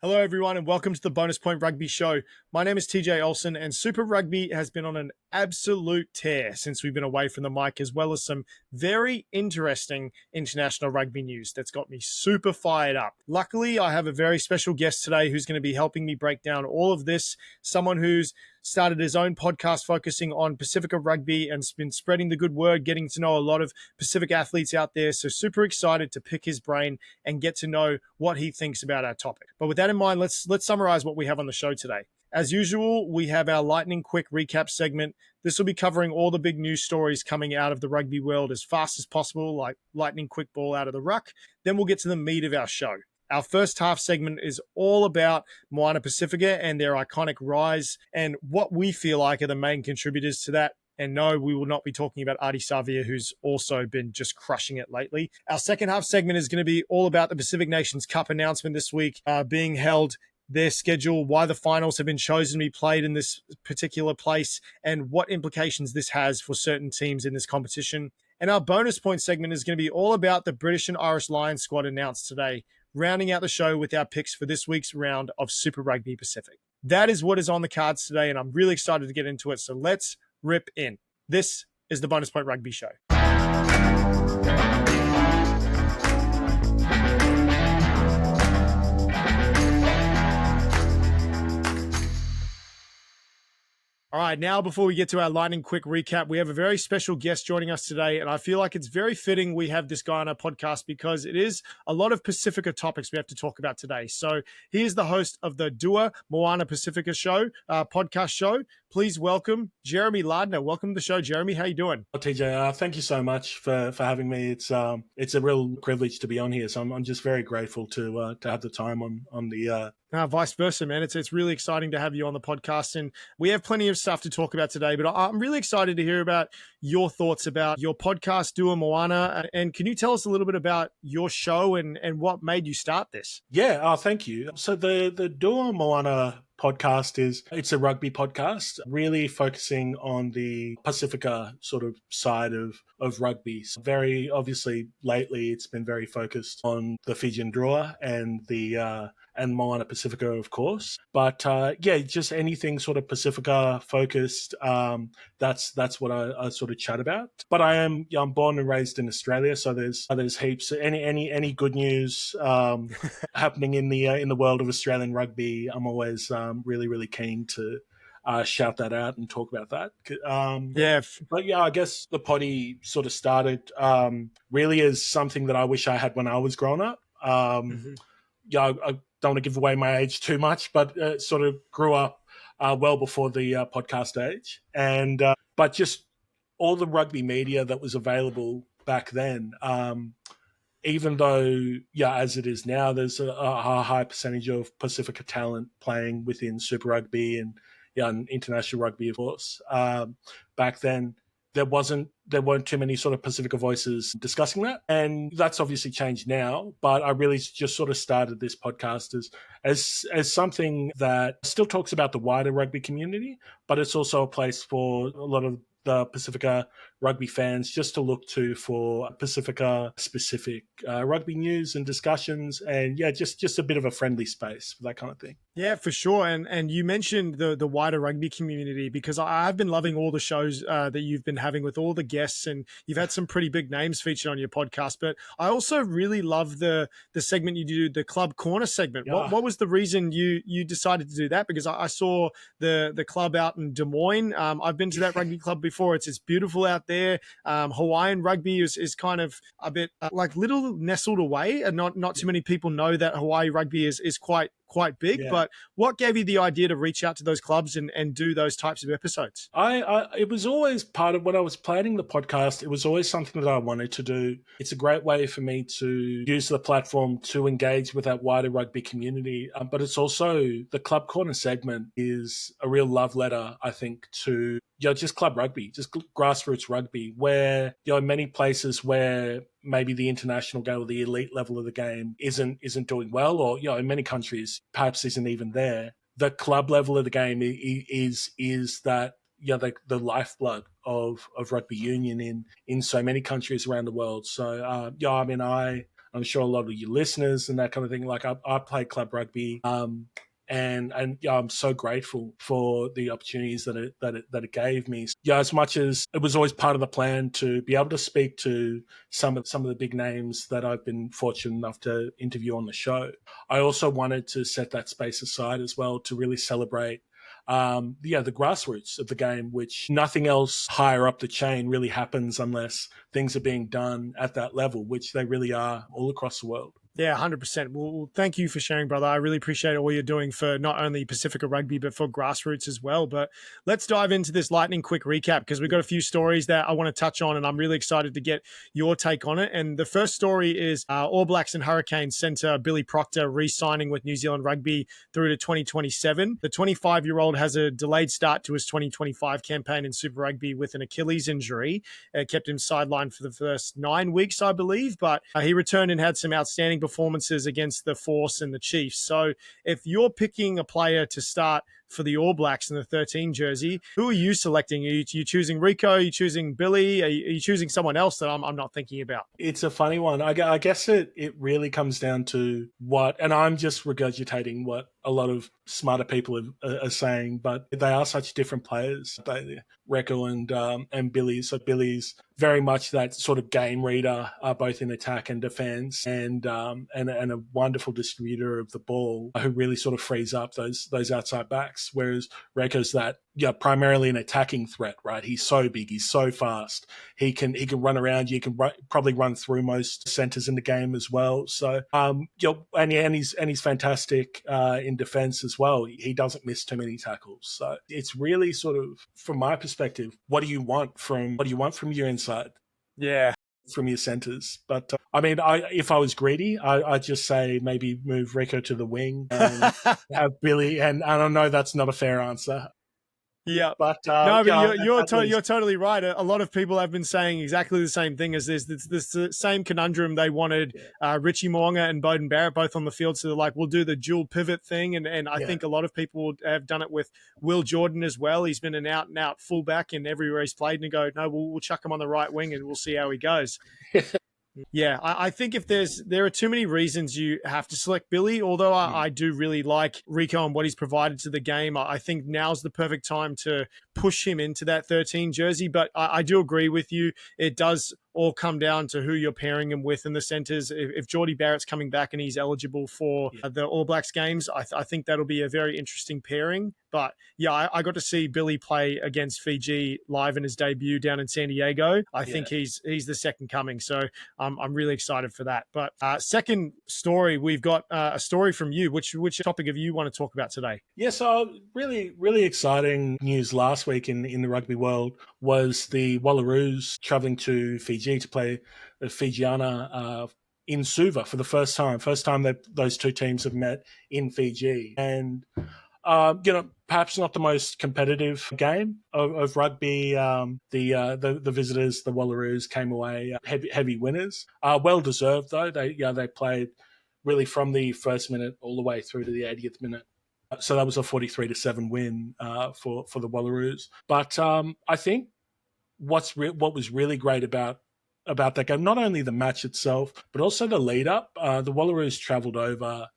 Hello, everyone, and welcome to the Bonus Point Rugby Show. My name is TJ Olsen, and Super Rugby has been on an absolute tear since we've been away from the mic, as well as some very interesting international rugby news that's got me super fired up. Luckily, I have a very special guest today who's going to be helping me break down all of this, someone who's started his own podcast focusing on Pacifica rugby and been spreading the good word, getting to know a lot of Pacific athletes out there. So super excited to pick his brain and get to know what he thinks about our topic. But with that in mind, let's summarize what we have on the show today. As usual, we have our lightning quick recap segment. This will be covering all the big news stories coming out of the rugby world as fast as possible, like lightning quick ball out of the ruck. Then we'll get to the meat of our show. Our first half segment is all about Moana Pasifika and their iconic rise and what we feel like are the main contributors to that. And no, we will not be talking about Ardie Savea, who's also been just crushing it lately. Our second half segment is going to be all about the Pacific Nations Cup announcement this week being held, their schedule, why the finals have been chosen to be played in this particular place, and what implications this has for certain teams in this competition. And our bonus point segment is going to be all about the British and Irish Lions squad announced today, rounding out the show with our picks for this week's round of Super Rugby Pacific. That is what is on the cards today, and I'm really excited to get into it. So let's rip in. This is the Bonus Point Rugby Show. All right, now before we get to our lightning quick recap, we have a very special guest joining us today, and I feel like it's very fitting we have this guy on our podcast because it is a lot of Pacifica topics we have to talk about today. So he is the host of the Dua Moana Pasifika show, podcast show. Please welcome Jeremy Lardner. Welcome to the show, Jeremy. How you doing? Oh, TJ, thank you so much for having me. It's a real privilege to be on here. So I'm just very grateful to have the time on the. Vice versa, man. It's really exciting to have you on the podcast, and we have plenty of stuff to talk about today. But I'm really excited to hear about your thoughts about your podcast, Dua Moana. And can you tell us a little bit about your show and what made you start this? Yeah, thank you. So the Dua Moana podcast it's a rugby podcast, really focusing on the Pacifica sort of side of rugby. So very obviously lately it's been very focused on the Fijian Drua and the and Moana Pasifika, of course. But just anything sort of Pacifica focused. That's what I sort of chat about. But I'm born and raised in Australia, so there's heaps. Any good news happening in the world of Australian rugby, I'm always really keen to shout that out and talk about that. But yeah, I guess the potty sort of started really as something that I wish I had when I was growing up. I don't want to give away my age too much, but sort of grew up well before the podcast age. And but just all the rugby media that was available back then, even though, as it is now, there's a high percentage of Pacifica talent playing within Super Rugby and international rugby, of course. Back then, there weren't too many sort of Pacifica voices discussing that. And that's obviously changed now. But I really just sort of started this podcast as something that still talks about the wider rugby community, but it's also a place for a lot of the Pacifica rugby fans just to look to for Pacifica specific rugby news and discussions, and just a bit of a friendly space for that kind of thing. Yeah, for sure. And you mentioned the wider rugby community, because I've been loving all the shows that you've been having with all the guests, and you've had some pretty big names featured on your podcast. But I also really love the segment you do, the Club Corner segment. Yeah. What was the reason you decided to do that? Because I saw the club out in Des Moines. I've been to that rugby club before. It's beautiful out there. Hawaiian rugby is kind of a bit like little nestled away, and not too many people know that Hawaii rugby is quite big. Yeah. But what gave you the idea to reach out to those clubs and do those types of episodes? It was always part of when I was planning the podcast. It was always something that I wanted to do. It's a great way for me to use the platform to engage with that wider rugby community. But it's also, the Club Corner segment is a real love letter, I think, to just club rugby, just grassroots rugby, where many places where maybe the international game or the elite level of the game isn't doing well, or in many countries perhaps isn't even there. The club level of the game is that the lifeblood of rugby union in so many countries around the world. So I I'm sure a lot of your listeners and that kind of thing. Like I play club rugby. And yeah, I'm so grateful for the opportunities that it gave me. Yeah, as much as it was always part of the plan to be able to speak to some of the big names that I've been fortunate enough to interview on the show, I also wanted to set that space aside as well to really celebrate the grassroots of the game, which nothing else higher up the chain really happens unless things are being done at that level, which they really are all across the world. Yeah, 100%. Well, thank you for sharing, brother. I really appreciate all you're doing for not only Pacifica Rugby, but for grassroots as well. But let's dive into this lightning quick recap because we've got a few stories that I want to touch on, and I'm really excited to get your take on it. And the first story is All Blacks and Hurricanes centre Billy Proctor re-signing with New Zealand Rugby through to 2027. The 25-year-old has a delayed start to his 2025 campaign in Super Rugby with an Achilles injury. It kept him sidelined for the first 9 weeks, I believe, but he returned and had some outstanding performances against the Force and the Chiefs. So if you're picking a player to start for the All Blacks in the 13 jersey, who are you selecting? Are you choosing Rico? Are you choosing Billy? Are you choosing someone else that I'm not thinking about? It's a funny one. I guess it really comes down to what, and I'm just regurgitating what a lot of smarter people are saying, but they are such different players. Recco and Billy. So Billy's very much that sort of game reader, both in attack and defense, and a wonderful distributor of the ball who really sort of frees up those outside backs. Whereas Recco's that primarily an attacking threat, right? He's so big, he's so fast, he can run around. You can probably run through most centers in the game as well. So and he's fantastic in defense as well. He doesn't miss too many tackles. So it's really sort of, from my perspective, what do you want from your inside? Yeah. From your centers. But I mean, if I was greedy, I'd just say maybe move Rico to the wing and have Billy. And I don't know, that's not a fair answer. Yeah, but no, but you're totally right. A lot of people have been saying exactly the same thing. As there's this same conundrum. They wanted Richie Moanga and Beauden Barrett both on the field, so they're like, we'll do the dual pivot thing, and I think a lot of people have done it with Will Jordan as well. He's been an out and out fullback in everywhere he's played, and go, no, we'll chuck him on the right wing and we'll see how he goes. Yeah, I think if there are too many reasons you have to select Billy, although I do really like Rico and what he's provided to the game, I think now's the perfect time to push him into that 13 jersey. But I do agree with you. It does all come down to who you're pairing him with in the centers. If Geordie Barrett's coming back and he's eligible for the All Blacks games, I think that'll be a very interesting pairing. But yeah, I got to see Billy play against Fiji live in his debut down in San Diego. I think he's the second coming. So I'm really excited for that. But second story, we've got a story from you. Which topic have you want to talk about today? Yeah, so really, really exciting news last week in the rugby world was the Wallaroos travelling to Fiji to play the Fijiana in Suva for the first time. First time that those two teams have met in Fiji. And perhaps not the most competitive game of rugby. The visitors, the Wallaroos, came away heavy winners. Well deserved though. They played really from the first minute all the way through to the 80th minute. So that was a 43-7 win for the Wallaroos. But I think what was really great about that game, not only the match itself, but also the lead up. The Wallaroos travelled over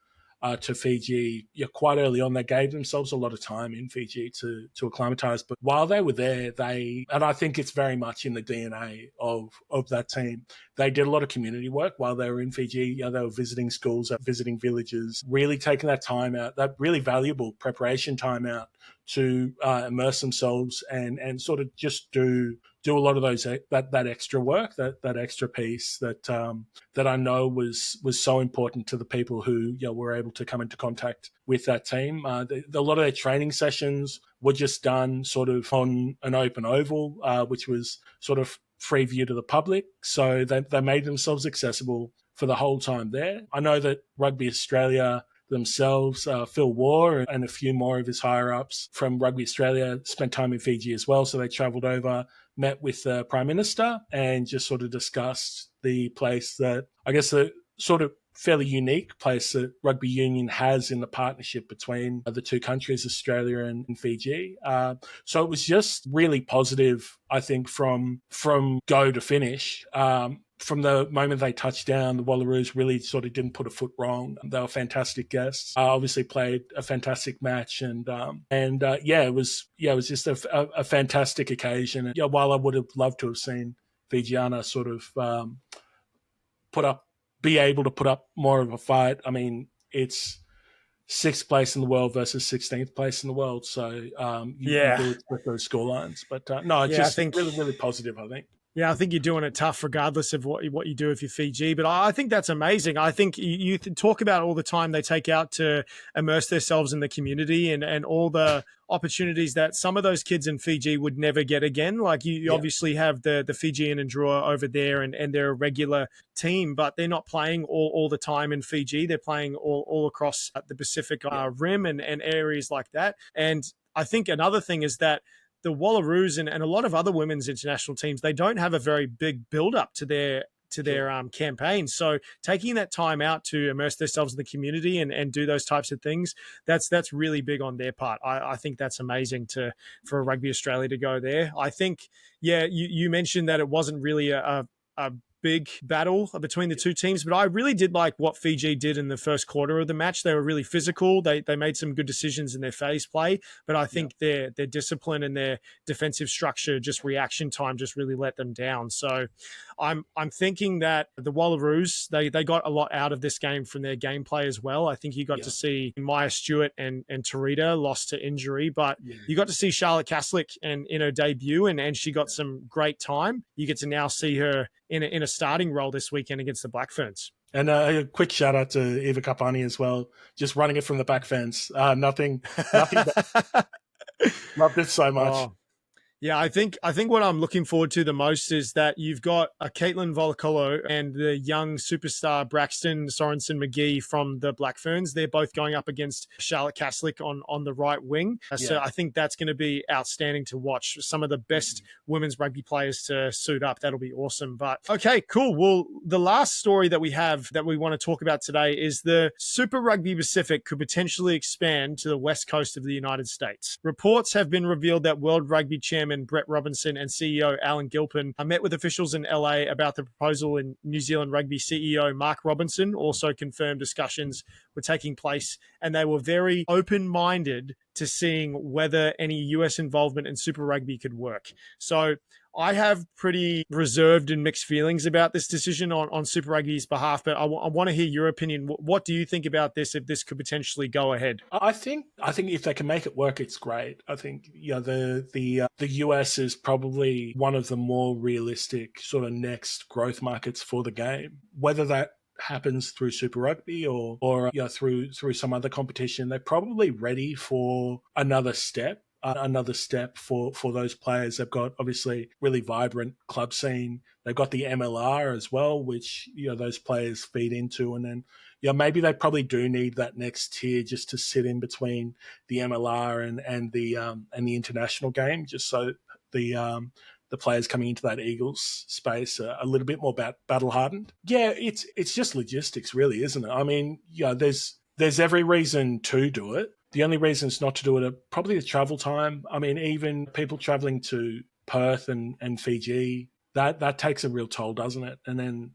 to Fiji quite early on. They gave themselves a lot of time in Fiji to acclimatise. But while they were there, and I think it's very much in the DNA of that team, they did a lot of community work while they were in Fiji. They were visiting schools, visiting villages, really taking that time out, that really valuable preparation time out to immerse themselves and sort of just do a lot of those that extra work, that extra piece that I know was so important to the people who were able to come into contact with that team. A lot of their training sessions were just done sort of on an open oval, which was sort of free view to the public. So they made themselves accessible for the whole time there. I know that Rugby Australia themselves, Phil Waugh and a few more of his higher-ups from Rugby Australia spent time in Fiji as well. So they travelled over, met with the Prime Minister and just sort of discussed the place that, I guess, the sort of fairly unique place that rugby union has in the partnership between the two countries, Australia and Fiji. So it was just really positive, I think, from go to finish. From the moment they touched down, the Wallaroos really sort of didn't put a foot wrong. They were fantastic guests. Obviously played a fantastic match, and it was just a fantastic occasion. And, while I would have loved to have seen Fijiana sort of be able to put up more of a fight. I mean, it's sixth place in the world versus 16th place in the world. So you do expect those scorelines. But no, it's just really, really positive, I think. Yeah, I think you're doing it tough regardless of what you do if you're Fiji. But I think that's amazing. I think you talk about all the time they take out to immerse themselves in the community and all the opportunities that some of those kids in Fiji would never get again. Like you obviously have the Fijian and Drua over there and they're a regular team, but they're not playing all the time in Fiji. They're playing all across the Pacific Rim and areas like that. And I think another thing is that the Wallaroos and a lot of other women's international teams, they don't have a very big build-up to their campaign. So taking that time out to immerse themselves in the community and do those types of things, that's really big on their part. I think that's amazing for Rugby Australia to go there. I think, you mentioned that it wasn't really a big battle between the two teams, but I really did like what Fiji did in the first quarter of the match. They were really physical. They made some good decisions in their phase play, but I think their discipline and their defensive structure, just reaction time, just really let them down. So I'm thinking that the Wallaroos, they got a lot out of this game from their gameplay as well. I think you got to see Maya Stewart and Tarita lost to injury, but you got to see Charlotte Caslick in her debut and she got some great time. You get to now see her in a starting role this weekend against the Black Ferns. And a quick shout out to Eva Kapani as well, just running it from the back fence. Nothing. Loved it so much. Oh. Yeah, I think what I'm looking forward to the most is that you've got a Caitlin Volacolo and the young superstar Braxton Sorensen McGee from the Black Ferns. They're both going up against Charlotte Caslick on the right wing. So I think that's going to be outstanding to watch. Some of the best women's rugby players to suit up. That'll be awesome. But okay, cool. Well, the last story that we have that we want to talk about today is the Super Rugby Pacific could potentially expand to the west coast of the United States. Reports have been revealed that World Rugby Chairman Brett Robinson and CEO Alan Gilpin met with officials in LA about the proposal, and New Zealand Rugby CEO Mark Robinson also confirmed discussions were taking place and they were very open-minded to seeing whether any US involvement in Super Rugby could work. So I have pretty reserved and mixed feelings about this decision on Super Rugby's behalf, but I want to hear your opinion. What do you think about this, if this could potentially go ahead? I think if they can make it work, it's great. I think the US is probably one of the more realistic sort of next growth markets for the game. Whether that happens through Super Rugby or through some other competition, they're probably ready for another step for those players. They've got obviously really vibrant club scene. They've got the MLR as well, which those players feed into, and then maybe they probably do need that next tier just to sit in between the MLR and the international game, just so the players coming into that Eagles space are a little bit more battle hardened. Yeah, it's just logistics, really, isn't it? I mean, there's every reason to do it. The only reasons not to do it are probably the travel time. I mean, even people traveling to Perth and Fiji, that takes a real toll, doesn't it? And then,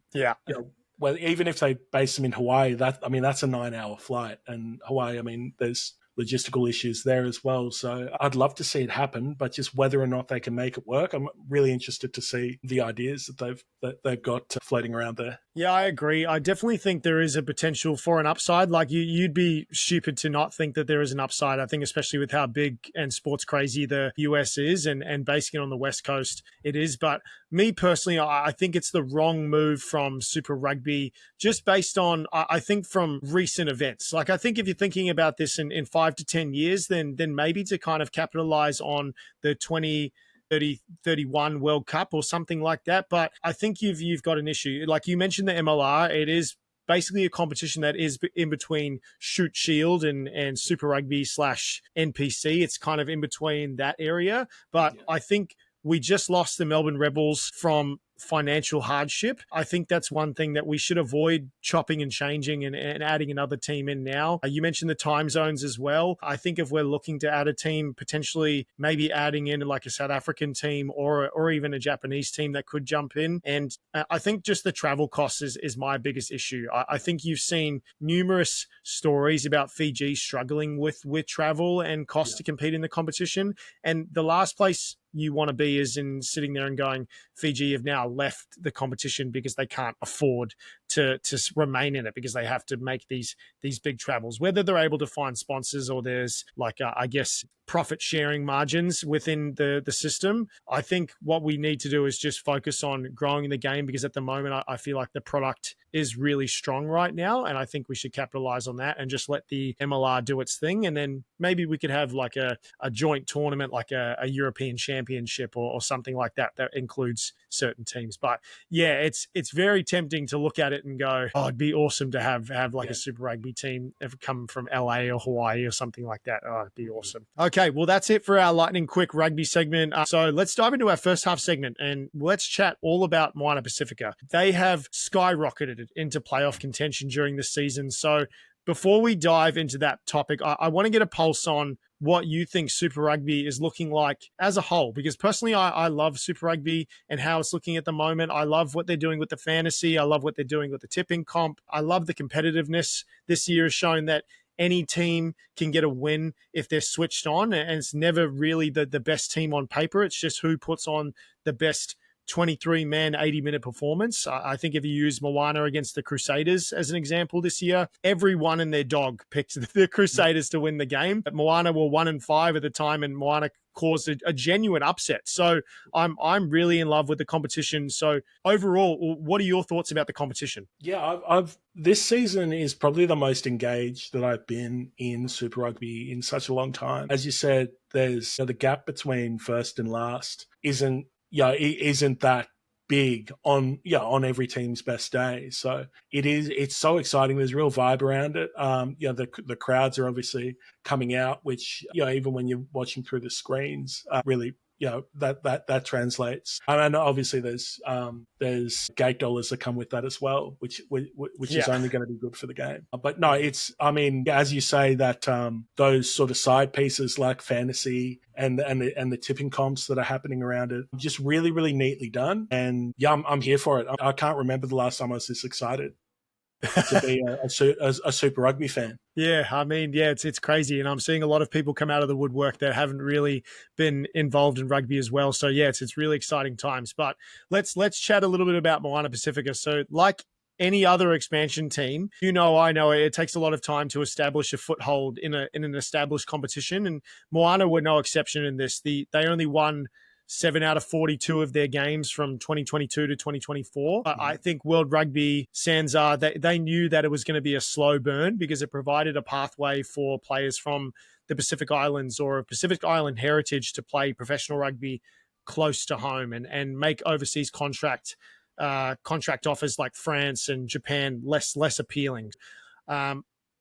well, even if they base them in Hawaii, that's a 9-hour flight. And Hawaii, I mean, there's logistical issues there as well. So I'd love to see it happen, but just whether or not they can make it work, I'm really interested to see the ideas that they've got floating around there. Yeah, I agree. I definitely think there is a potential for an upside. Like you'd be stupid to not think that there is an upside. I think especially with how big and sports crazy the US is and basing it on the West Coast, it is. But me personally, I think it's the wrong move from Super Rugby, just based on, I think, from recent events. Like I think if you're thinking about this in 5 to 10 years, then maybe to kind of capitalize on the 2031 World Cup or something like that. But I think you've got an issue. Like you mentioned the MLR, it is basically a competition that is in between Shoot Shield and Super Rugby / NPC. It's kind of in between that area. But I think we just lost the Melbourne Rebels from financial hardship. I think that's one thing that we should avoid chopping and changing and adding another team in now. You mentioned the time zones as well. I think if we're looking to add a team, potentially maybe adding in like a South African team or even a Japanese team that could jump in. And I think just the travel costs is my biggest issue. I think you've seen numerous stories about Fiji struggling with travel and costs to compete in the competition. And the last place you want to be is in sitting there and going, Fiji have now left the competition because they can't afford to remain in it because they have to make these big travels, whether they're able to find sponsors or there's like, I guess, profit sharing margins within the system. I think what we need to do is just focus on growing the game, because at the moment I feel like the product is really strong right now. And I think we should capitalize on that and just let the MLR do its thing. And then maybe we could have like a joint tournament, like a European championship or something like that includes certain teams. But yeah, it's very tempting to look at it and go, oh, it'd be awesome to have like a Super Rugby team come from LA or Hawaii or something like that. Oh, it'd be awesome. Okay, well, that's it for our lightning quick rugby segment. So let's dive into our first half segment and let's chat all about Moana Pasifika. They have skyrocketed into playoff contention during the season. So before we dive into that topic, I want to get a pulse on what you think Super Rugby is looking like as a whole, because personally, I love Super Rugby and how it's looking at the moment. I love what they're doing with the fantasy. I love what they're doing with the tipping comp. I love the competitiveness. This year has shown that any team can get a win if they're switched on, and it's never really the best team on paper. It's just who puts on the best 23-man, 80-minute performance. I think if you use Moana against the Crusaders as an example this year, everyone and their dog picked the Crusaders to win the game. But Moana were 1-5 at the time, and Moana caused a genuine upset. So I'm really in love with the competition. So overall, what are your thoughts about the competition? Yeah, I've this season is probably the most engaged that I've been in Super Rugby in such a long time. As you said, there's the gap between first and last isn't that big on every team's best day. So it's so exciting. There's real vibe around it. The crowds are obviously coming out, which even when you're watching through the screens, really that translates. And obviously there's gate dollars that come with that as well, which is only going to be good for the game. But no, as you say, that those sort of side pieces like fantasy and the tipping comps that are happening around it, just really, really neatly done. And I'm here for it. I can't remember the last time I was this excited to be a Super Rugby fan. Yeah, I mean, it's crazy. And I'm seeing a lot of people come out of the woodwork that haven't really been involved in rugby as well. So yeah, it's really exciting times. But let's chat a little bit about Moana Pasifika. So like any other expansion team, I know it takes a lot of time to establish a foothold in an established competition. And Moana were no exception in this. They only won 7 out of 42 of their games from 2022 to 2024. I think World Rugby, Sansa, they knew that it was going to be a slow burn because it provided a pathway for players from the Pacific Islands or a Pacific Island heritage to play professional rugby close to home and make overseas contract offers like France and Japan less appealing.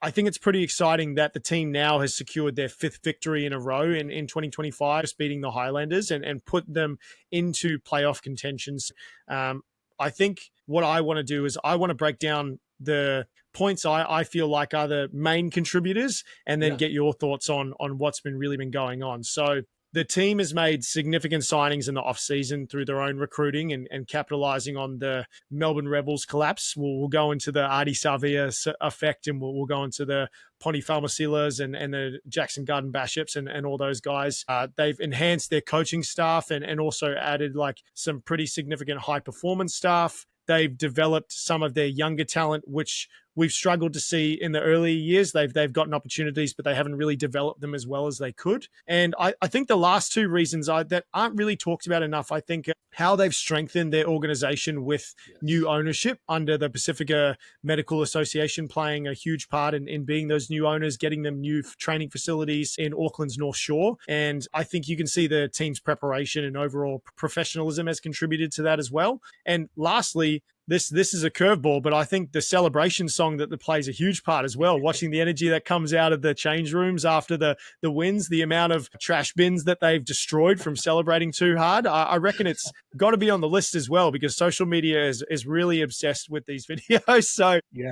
I think it's pretty exciting that the team now has secured their 5th victory in a row in 2025, just beating the Highlanders and put them into playoff contentions. I think what I want to do is I want to break down the points I feel like are the main contributors and then get your thoughts on what's really been going on. So the team has made significant signings in the offseason through their own recruiting and capitalizing on the Melbourne Rebels collapse. We'll go into the Adi Savia effect, and we'll go into the Poni Falmasilas and the Jackson Garden Baships and all those guys. They've enhanced their coaching staff and also added like some pretty significant high performance staff. They've developed some of their younger talent, which we've struggled to see in the early years. They've gotten opportunities, but they haven't really developed them as well as they could. And I think the last two reasons that aren't really talked about enough, I think how they've strengthened their organization with new ownership under the Pacifica Medical Association playing a huge part in being those new owners, getting them new training facilities in Auckland's North Shore. And I think you can see the team's preparation and overall professionalism has contributed to that as well. And lastly, this is a curveball, but I think the celebration song that plays a huge part as well. Watching the energy that comes out of the change rooms after the wins, the amount of trash bins that they've destroyed from celebrating too hard. I reckon it's got to be on the list as well, because social media is really obsessed with these videos. So Yeah.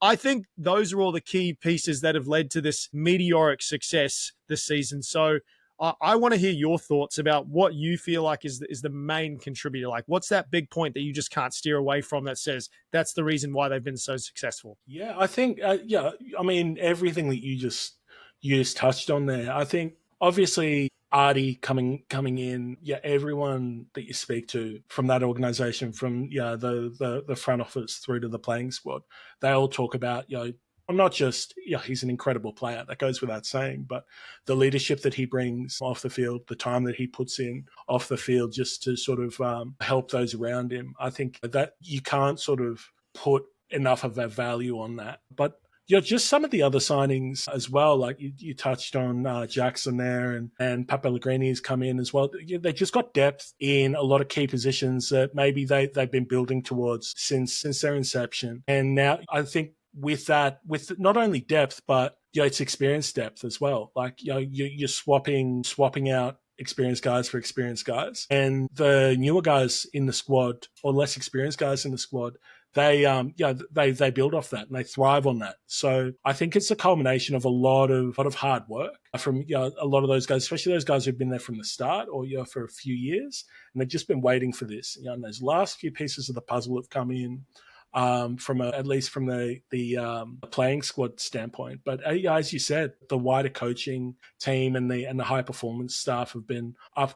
I think those are all the key pieces that have led to this meteoric success this season. So I want to hear your thoughts about what you feel like is the main contributor. Like, what's that big point that you just can't steer away from that says that's the reason why they've been so successful? Yeah, I think I mean everything that you just touched on there. I think obviously Artie coming in, yeah, everyone that you speak to from that organization, from the front office through to the playing squad, they all talk about, not just, he's an incredible player, that goes without saying, but the leadership that he brings off the field, the time that he puts in off the field just to sort of help those around him. I think that you can't sort of put enough of a value on that. But just some of the other signings as well, like you touched on Jackson there, and Pat Pellegrini's come in as well. They just got depth in a lot of key positions that maybe they've been building towards since their inception. And now I think with that, with not only depth, but it's experience depth as well. Like you're swapping out experienced guys for experienced guys, and the newer guys in the squad, or less experienced guys in the squad, they build off that and they thrive on that. So I think it's a culmination of a lot of hard work from a lot of those guys, especially those guys who've been there from the start or for a few years, and they've just been waiting for this. And those last few pieces of the puzzle have come in. At least from the playing squad standpoint, but as you said, the wider coaching team and the high performance staff have been not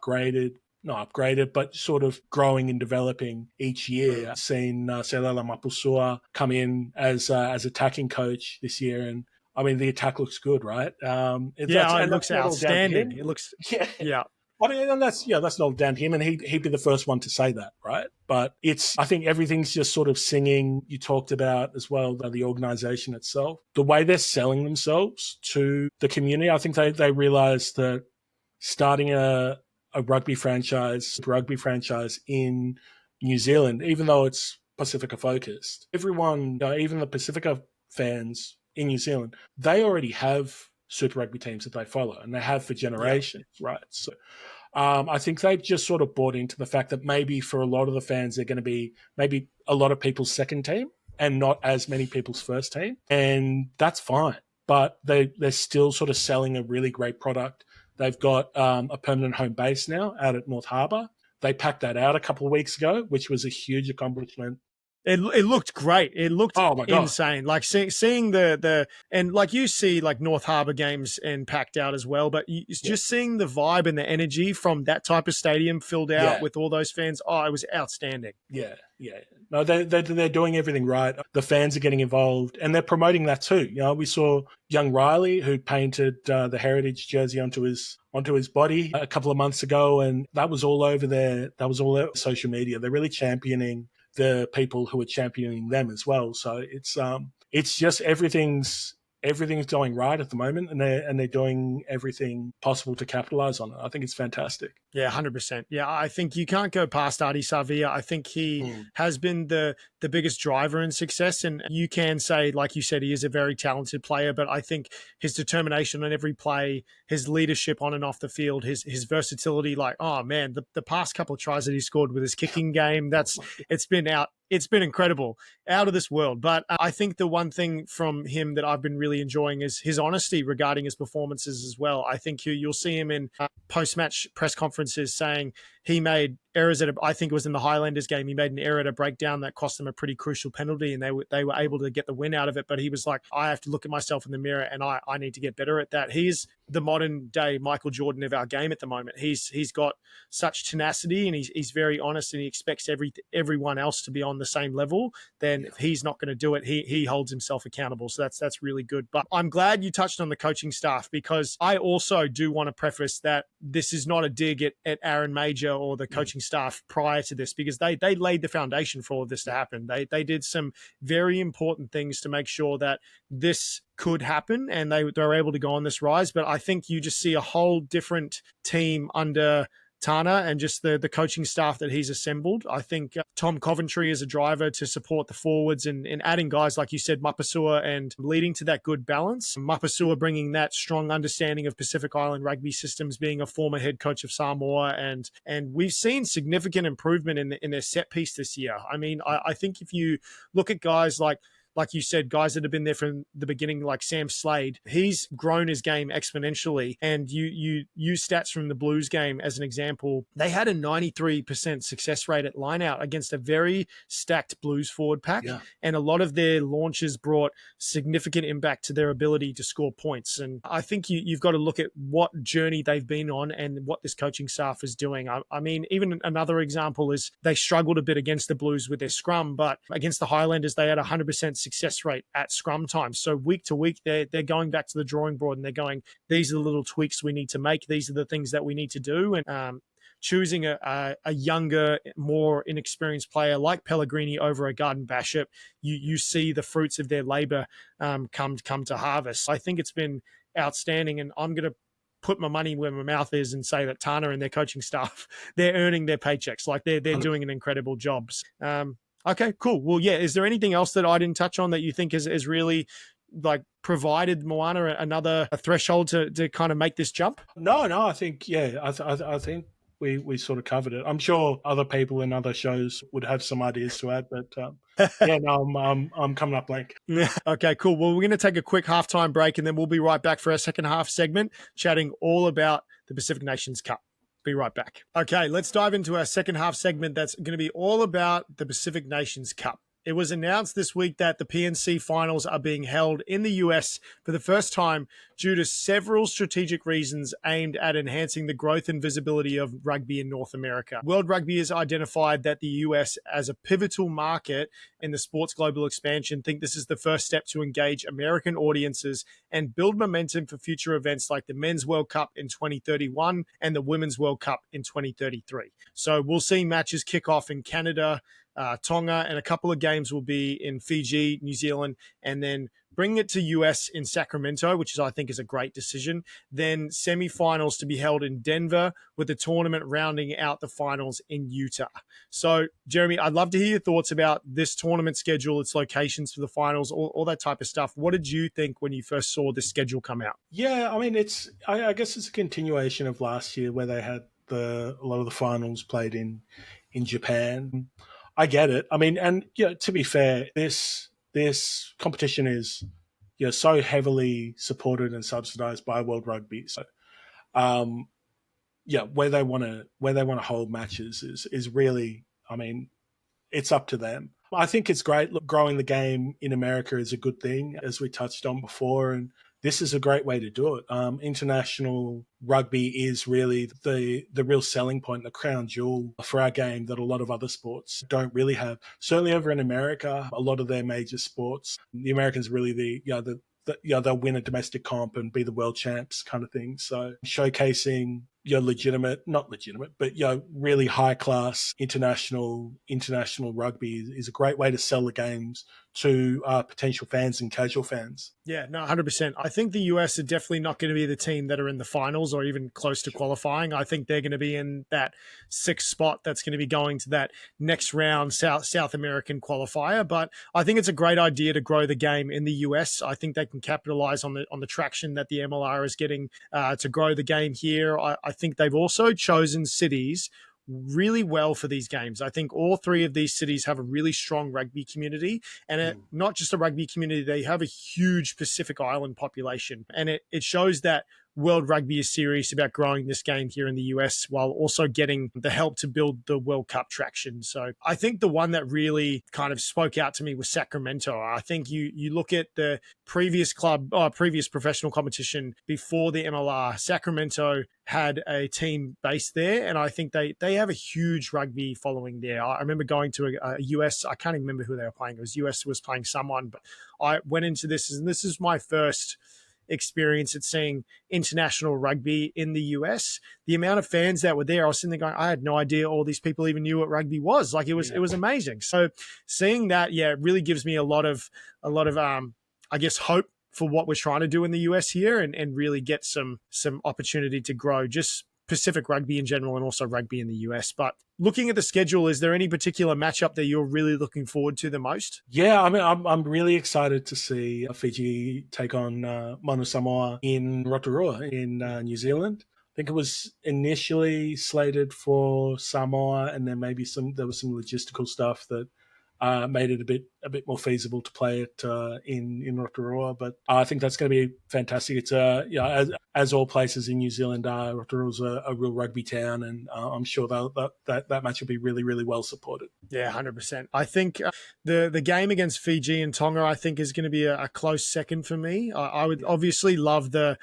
upgraded, but sort of growing and developing each year. I've seen Selela Mapusua come in as attacking coach this year, and I mean the attack looks good, right? It looks outstanding. It looks yeah. I mean, and that's not down to him, and he'd be the first one to say that, right? But I think everything's just sort of singing. You talked about as well the organization itself, the way they're selling themselves to the community. I think they realized that starting a rugby franchise in New Zealand, even though it's Pasifika focused, everyone, even the Pasifika fans in New Zealand, they already have Super Rugby teams that they follow, and they have for generations, right? So I think they've just sort of bought into the fact that maybe for a lot of the fans, they're going to be maybe a lot of people's second team and not as many people's first team, and that's fine. But they're still sort of selling a really great product. They've got a permanent home base now out at North Harbour. They packed that out a couple of weeks ago, which was a huge accomplishment. It looked great. It looked insane. Like seeing the and like you see like North Harbour games and packed out as well, but just seeing the vibe and the energy from that type of stadium filled out with all those fans. Oh, it was outstanding. Yeah. No, they're doing everything right. The fans are getting involved, and they're promoting that too. We saw young Riley, who painted the Heritage jersey onto his body a couple of months ago, and that was all over over social media. They're really championing the people who are championing them as well. So it's just everything's going right at the moment, and they're doing everything possible to capitalize on it. I think it's fantastic. Yeah, 100%. Yeah, I think you can't go past Ardie Savea. I think he has been the biggest driver in success, and you can say, like you said, he is a very talented player, but I think his determination on every play, his leadership on and off the field, his versatility, like, oh man, the past couple of tries that he scored with his kicking game, it's been incredible, out of this world. But I think the one thing from him that I've been really enjoying is his honesty regarding his performances as well. I think you'll see him in post-match press conferences saying he made errors I think it was in the Highlanders game. He made an error at a breakdown that cost them a pretty crucial penalty, and they were able to get the win out of it. But he was like, I have to look at myself in the mirror, and I need to get better at that. He's the modern day Michael Jordan of our game at the moment. He's got such tenacity, and he's very honest, and he expects everyone else to be on the same level. Then if he's not going to do it, he holds himself accountable. So that's really good. But I'm glad you touched on the coaching staff, because I also do want to preface that this is not a dig at Aaron Major or the coaching staff prior to this, because they laid the foundation for all of this to happen. They did some very important things to make sure that this could happen, and they were able to go on this rise. But I think you just see a whole different team under Tana and just the coaching staff that he's assembled. I think Tom Coventry is a driver to support the forwards and adding guys, like you said, Mapasua, and leading to that good balance. Mapasua bringing that strong understanding of Pacific Island rugby systems, being a former head coach of Samoa. And we've seen significant improvement in their set piece this year. I mean, I think if you look at guys like you said, guys that have been there from the beginning, like Sam Slade, he's grown his game exponentially. And you use stats from the Blues game as an example. They had a 93% success rate at lineout against a very stacked Blues forward pack. Yeah. And a lot of their launches brought significant impact to their ability to score points. And I think you've got to look at what journey they've been on and what this coaching staff is doing. I mean, even another example is they struggled a bit against the Blues with their scrum, but against the Highlanders, they had 100% success rate at scrum time. So week to week, they're going back to the drawing board and they're going, these are the little tweaks we need to make. These are the things that we need to do. And choosing a younger, more inexperienced player like Pellegrini over a Garden Bishop, you see the fruits of their labor come to harvest. I think it's been outstanding, and I'm going to put my money where my mouth is and say that Tana and their coaching staff, they're earning their paychecks. Like they're doing an incredible job. Okay, cool. Well, yeah. Is there anything else that I didn't touch on that you think is really like provided Moana another threshold to kind of make this jump? No, I think, yeah, I think we sort of covered it. I'm sure other people in other shows would have some ideas to add, but yeah, no, I'm coming up blank. Okay, cool. Well, we're going to take a quick halftime break and then we'll be right back for our second half segment, chatting all about the Pacific Nations Cup. Be right back. Okay, let's dive into our second half segment that's going to be all about the Pacific Nations Cup. It was announced this week that the PNC finals are being held in the US for the first time due to several strategic reasons aimed at enhancing the growth and visibility of rugby in North America. World Rugby has identified that the US as a pivotal market in the sport's global expansion. Think this is the first step to engage American audiences and build momentum for future events like the Men's World Cup in 2031 and the Women's World Cup in 2033. So we'll see matches kick off in Canada, Tonga, and a couple of games will be in Fiji, New Zealand, and then bring it to US in Sacramento, which I think is a great decision. Then semifinals to be held in Denver, with the tournament rounding out the finals in Utah. So, Jeremy, I'd love to hear your thoughts about this tournament schedule, its locations for the finals, all that type of stuff. What did you think when you first saw this schedule come out? Yeah, I mean, I guess it's a continuation of last year where they had a lot of the finals played in Japan. I get it. I mean, and to be fair, this competition is so heavily supported and subsidized by World Rugby. So, where they want to hold matches is really, I mean, it's up to them. I think it's great. Look, growing the game in America is a good thing, as we touched on before, and this is a great way to do it. International rugby is really the real selling point, the crown jewel for our game that a lot of other sports don't really have. Certainly over in America, a lot of their major sports, the Americans really they'll win a domestic comp and be the world champs kind of thing. So showcasing not legitimate, but really high class international rugby is a great way to sell the games to potential fans and casual fans. Yeah, no, 100%. I think the US are definitely not going to be the team that are in the finals or even close to qualifying. I think they're going to be in that sixth spot that's going to be going to that next round South American qualifier. But I think it's a great idea to grow the game in the US. I think they can capitalize on the traction that the MLR is getting to grow the game here. I think they've also chosen cities really well for these games. I think all three of these cities have a really strong rugby community, and not just a rugby community, they have a huge Pacific Island population. And it shows that World Rugby is serious about growing this game here in the US while also getting the help to build the World Cup traction. So I think the one that really kind of spoke out to me was Sacramento. I think you look at the previous professional competition before the MLR, Sacramento had a team based there, and I think they have a huge rugby following there. I remember going to a US, I can't even remember who they were playing. It was US was playing someone, but I went into this, and this is my first experience at seeing international rugby in the US. The amount of fans that were there, I was sitting there going, I had no idea all these people even knew what rugby was. Like it was amazing. So seeing that, it really gives me a lot of I guess hope for what we're trying to do in the US here and really get some opportunity to grow just Pacific rugby in general and also rugby in the US. But looking at the schedule, is there any particular matchup that you're really looking forward to the most? Yeah, I mean, I'm really excited to see Fiji take on Moana Samoa in Rotorua in New Zealand. I think it was initially slated for Samoa, and then maybe there was some logistical stuff that made it a bit more feasible to play it in Rotorua. But I think that's going to be fantastic. It's as all places in New Zealand are, Rotorua's a real rugby town, and I'm sure that match will be really, really well supported. Yeah, 100%. I think the game against Fiji and Tonga, I think, is going to be a close second for me. I would obviously love the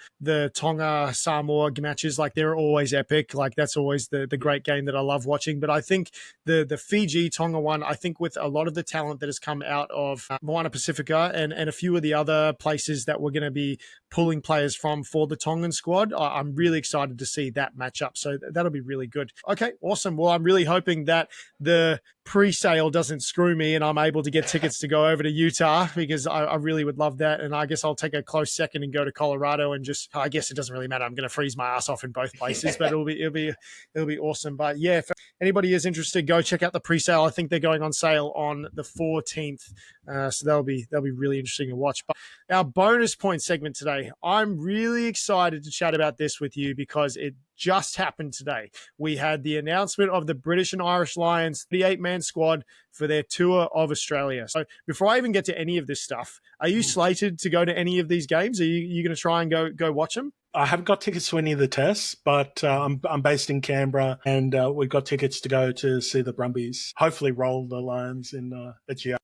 Tonga Samoa matches. Like, they're always epic. Like, that's always the great game that I love watching. But I think the Fiji Tonga one, I think with a lot of the talent that has come out of Moana Pasifika and a few of the other places that we're going to be pulling players from for the Tongan squad, I'm really excited to see that matchup. So that'll be really good. Okay, awesome. Well, I'm really hoping that the pre-sale doesn't screw me and I'm able to get tickets to go over to Utah, because I really would love that. And I guess I'll take a close second and go to Colorado, and just, I guess it doesn't really matter. I'm going to freeze my ass off in both places, but it'll be awesome. But yeah, if anybody is interested, go check out the pre-sale. I think they're going on sale on the 14th. So that'll be really interesting to watch. But our bonus point segment today, I'm really excited to chat about this with you because it just happened today. We had the announcement of the British and Irish Lions 38-man squad for their tour of Australia. So before I even get to any of this stuff, are you slated to go to any of these games? Are you going to try and go watch them? I haven't got tickets to any of the tests, but I'm based in Canberra, and we've got tickets to go to see the Brumbies. Hopefully, roll the Lions in at GR.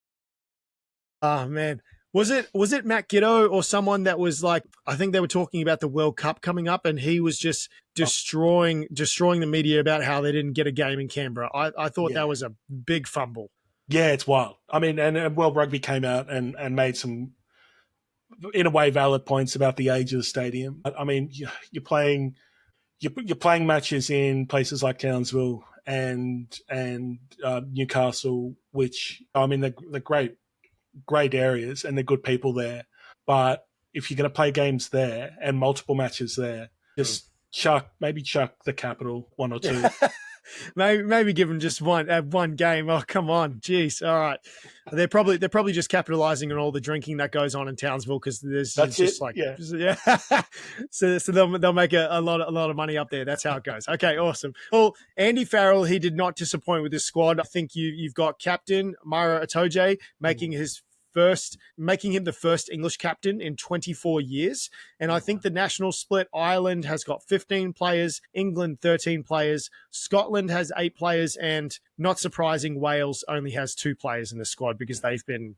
Oh man. Was it Matt Giddo or someone that was like, I think they were talking about the World Cup coming up, and he was just destroying the media about how they didn't get a game in Canberra. I thought that was a big fumble. Yeah, it's wild. I mean, and World Rugby came out and made some, in a way, valid points about the age of the stadium. I mean, you're playing matches in places like Townsville and Newcastle, which, I mean, they're great areas and they're good people there. But if you're going to play games there and multiple matches there, just chuck the capital one or two. maybe give them just one game. Oh, come on. Jeez. All right. They're probably just capitalizing on all the drinking that goes on in Townsville, because there's so they'll make a lot of money up there. That's how it goes. Okay, awesome. Well, Andy Farrell, he did not disappoint with this squad. I think you've got captain Maro Itoje making him the first English captain in 24 years. And I think the national split, Ireland has got 15 players, England 13 players, Scotland has 8 players, and not surprising, Wales only has 2 players in the squad because they've been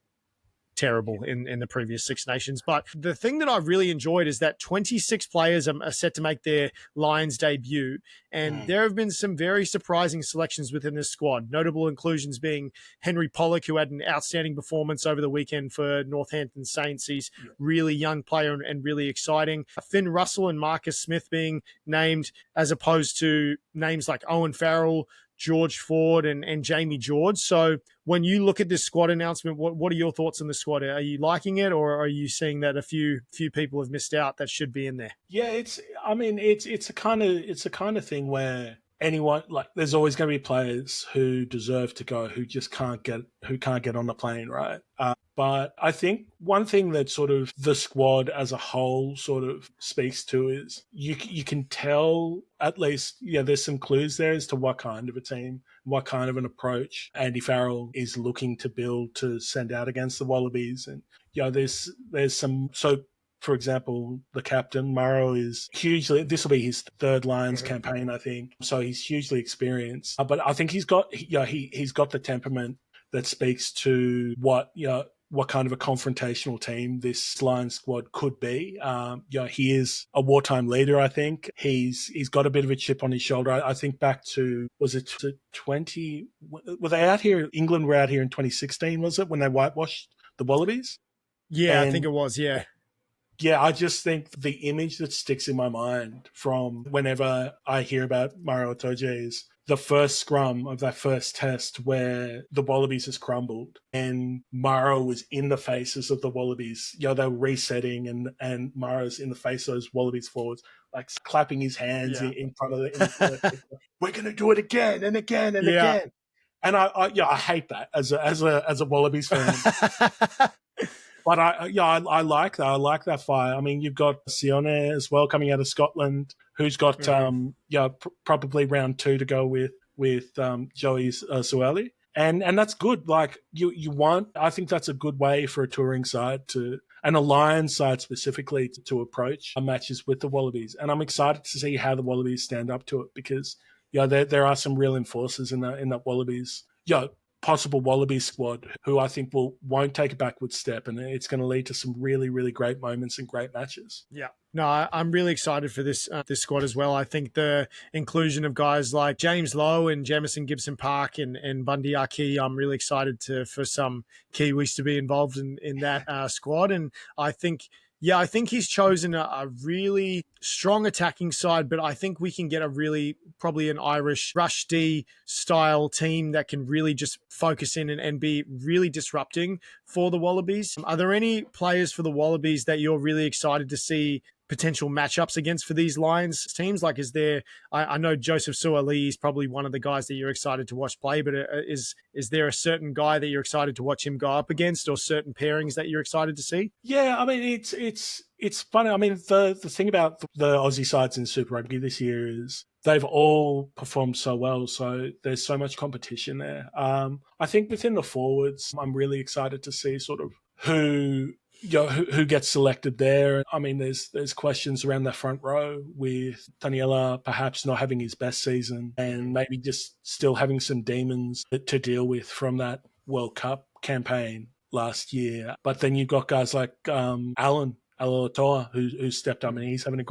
terrible in the previous Six Nations. But the thing that I really enjoyed is that 26 players are set to make their Lions debut, and there have been some very surprising selections within this squad. Notable inclusions being Henry Pollock, who had an outstanding performance over the weekend for Northampton Saints. He's really young player and really exciting. Finn Russell and Marcus Smith being named, as opposed to names like Owen Farrell, George Ford, and Jamie George. So when you look at this squad announcement, what are your thoughts on the squad? Are you liking it, or are you seeing that a few people have missed out that should be in there? Yeah, it's a kind of thing where anyone, like, there's always going to be players who deserve to go who just can't get on the plane, right? But I think one thing that sort of the squad as a whole sort of speaks to is you can tell, at least, there's some clues there as to what kind of a team, what kind of an approach Andy Farrell is looking to build to send out against the Wallabies. And there's some, so for example, the captain, Maro, is hugely, this will be his third Lions campaign, I think. So he's hugely experienced. But I think he's got the temperament that speaks to what kind of a confrontational team this Lions squad could be. He is a wartime leader, I think. He's got a bit of a chip on his shoulder. I think back to, was it 20, were they out here, England were out here in 2016, was it, when they whitewashed the Wallabies? Yeah, I think it was, yeah. Yeah, I just think the image that sticks in my mind from whenever I hear about Maro Itoje is the first scrum of that first test where the Wallabies has crumbled and Mara was in the faces of the Wallabies. You know, they were resetting and Mara's in the face of those Wallabies forwards, like clapping his hands in front of the we're going to do it again and again and again. And I hate that as a Wallabies fan. But I like that. I like that fire. I mean, you've got Sione as well coming out of Scotland, who's got probably round 2 to go with Joey Sueli, and that's good. Like you want, I think that's a good way for a touring side and a Lions side specifically to approach matches with the Wallabies. And I'm excited to see how the Wallabies stand up to it because there are some real enforcers in that Wallabies. Possible Wallabies squad who I think won't take a backward step, and it's going to lead to some really, really great moments and great matches. Yeah. No, I'm really excited for this squad as well. I think the inclusion of guys like James Lowe and Jamison Gibson Park and Bundy Aki, I'm really excited for some Kiwis to be involved in that squad. And I think he's chosen a really strong attacking side, but I think we can get probably an Irish rush D style team that can really just focus in and be really disrupting for the Wallabies. Are there any players for the Wallabies that you're really excited to see potential matchups against for these Lions teams? Like, is there, I know Joseph Suaalii is probably one of the guys that you're excited to watch play, but is there a certain guy that you're excited to watch him go up against, or certain pairings that you're excited to see? Yeah, I mean, it's funny. I mean, the thing about the Aussie sides in Super Rugby this year is they've all performed so well, so there's so much competition there. I think within the forwards, I'm really excited to see sort of who gets selected there. I mean, there's questions around the front row with Taniela perhaps not having his best season and maybe just still having some demons to deal with from that World Cup campaign last year. But then you've got guys like Alan Alatoa who stepped up and he's having a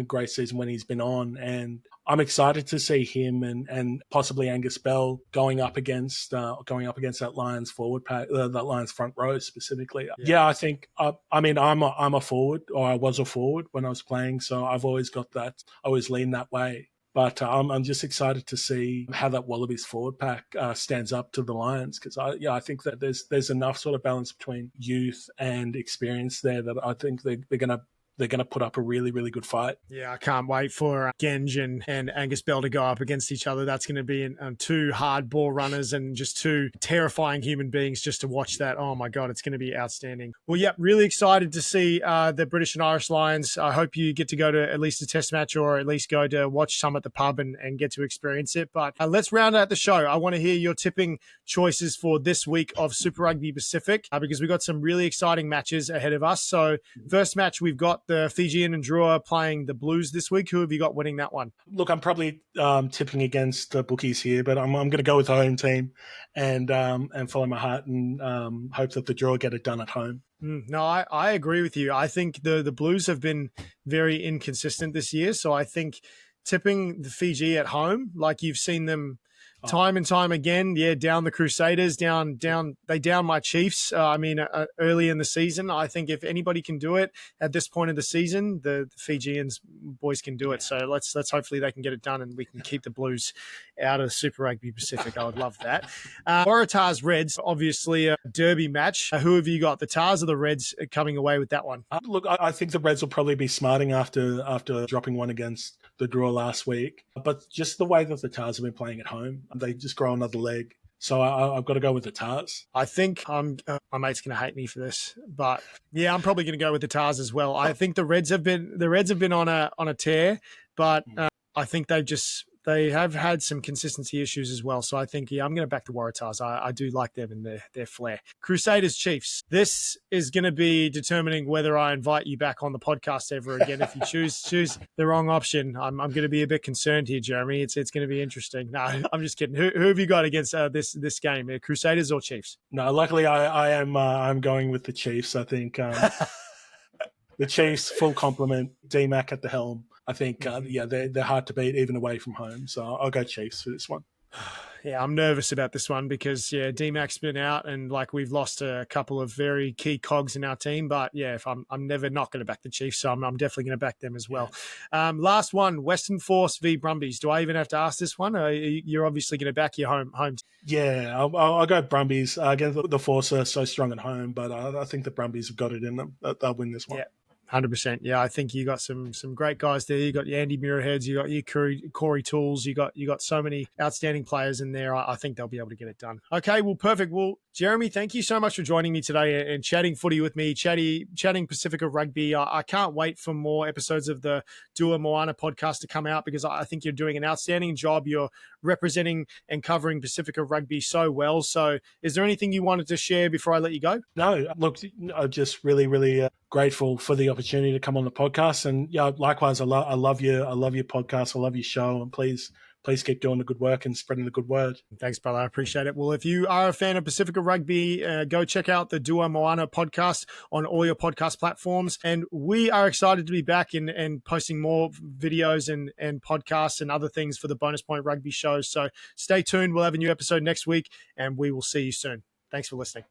great season when he's been on, and I'm excited to see him and possibly Angus Bell going up against that Lions forward pack, that Lions front row specifically. Yeah, I think I'm a forward, or I was a forward when I was playing, so I've always got that. I always lean that way. But I'm just excited to see how that Wallabies forward pack stands up to the Lions, because I think that there's enough sort of balance between youth and experience there that I think they're going to put up a really, really good fight. Yeah, I can't wait for Genge and Angus Bell to go up against each other. That's going to be two hard ball runners and just two terrifying human beings just to watch that. Oh my God, it's going to be outstanding. Well, yeah, really excited to see the British and Irish Lions. I hope you get to go to at least a test match, or at least go to watch some at the pub and get to experience it. But let's round out the show. I want to hear your tipping choices for this week of Super Rugby Pacific, because we've got some really exciting matches ahead of us. So first match, we've got the Fijian and Drua playing the Blues this week. Who have you got winning that one? Look, I'm probably tipping against the bookies here, but I'm going to go with the home team and follow my heart and hope that the Drua get it done at home. No, I agree with you. I think the Blues have been very inconsistent this year, so I think tipping the Fiji at home, like you've seen them time and time again, down the Crusaders, down my Chiefs. Early in the season, I think if anybody can do it at this point of the season, the Fijians boys can do it. So let's hopefully they can get it done and we can keep the Blues out of Super Rugby Pacific. I would love that. Waratahs Reds, obviously a derby match. Who have you got, the Tars or the Reds, coming away with that one? Look, I think the Reds will probably be smarting after dropping one against the Drua last week, but just the way that the Tars have been playing at home, they just grow another leg. So I've got to go with the Tars. I think my mate's going to hate me for this, but yeah, I'm probably going to go with the Tars as well. I think the Reds have been on a tear, but I think they have had some consistency issues as well. So I think, I'm going to back the Waratahs. I do like them and their flair. Crusaders Chiefs. This is going to be determining whether I invite you back on the podcast ever again. If you choose the wrong option, I'm going to be a bit concerned here, Jeremy. It's going to be interesting. No, I'm just kidding. Who have you got against this game? Crusaders or Chiefs? No, luckily I'm going with the Chiefs. I think the Chiefs, full complement, D-Mac at the helm. I think, they're hard to beat even away from home. So I'll go Chiefs for this one. Yeah, I'm nervous about this one because D-Mac's been out and like we've lost a couple of very key cogs in our team. But yeah, if I'm never not going to back the Chiefs, so I'm definitely going to back them as Yeah. well. Last one, Western Force v Brumbies. Do I even have to ask this one? You're obviously going to back your home team. Yeah, I'll go Brumbies. Again, the Force are so strong at home, but I think the Brumbies have got it in them. They'll win this one. Yeah. 100%. Yeah, I think you got some great guys there. You got your Andy Muirheads, you got your Corey Tools, you got so many outstanding players in there. I think they'll be able to get it done. Okay, well, perfect. Well, Jeremy, thank you so much for joining me today and chatting footy with me, chatting Pasifika Rugby. I can't wait for more episodes of the Dua Moana podcast to come out because I think you're doing an outstanding job. You're representing and covering Pasifika Rugby so well. So is there anything you wanted to share before I let you go? No, look, I'm just really grateful for the opportunity to come on the podcast. And yeah, likewise, I love you. I love your podcast. I love your show. And please keep doing the good work and spreading the good word. Thanks, brother. I appreciate it. Well, if you are a fan of Pasifika Rugby, go check out the Dua Moana podcast on all your podcast platforms. And we are excited to be back and posting more videos and podcasts and other things for the Bonus Point Rugby show. So stay tuned. We'll have a new episode next week and we will see you soon. Thanks for listening.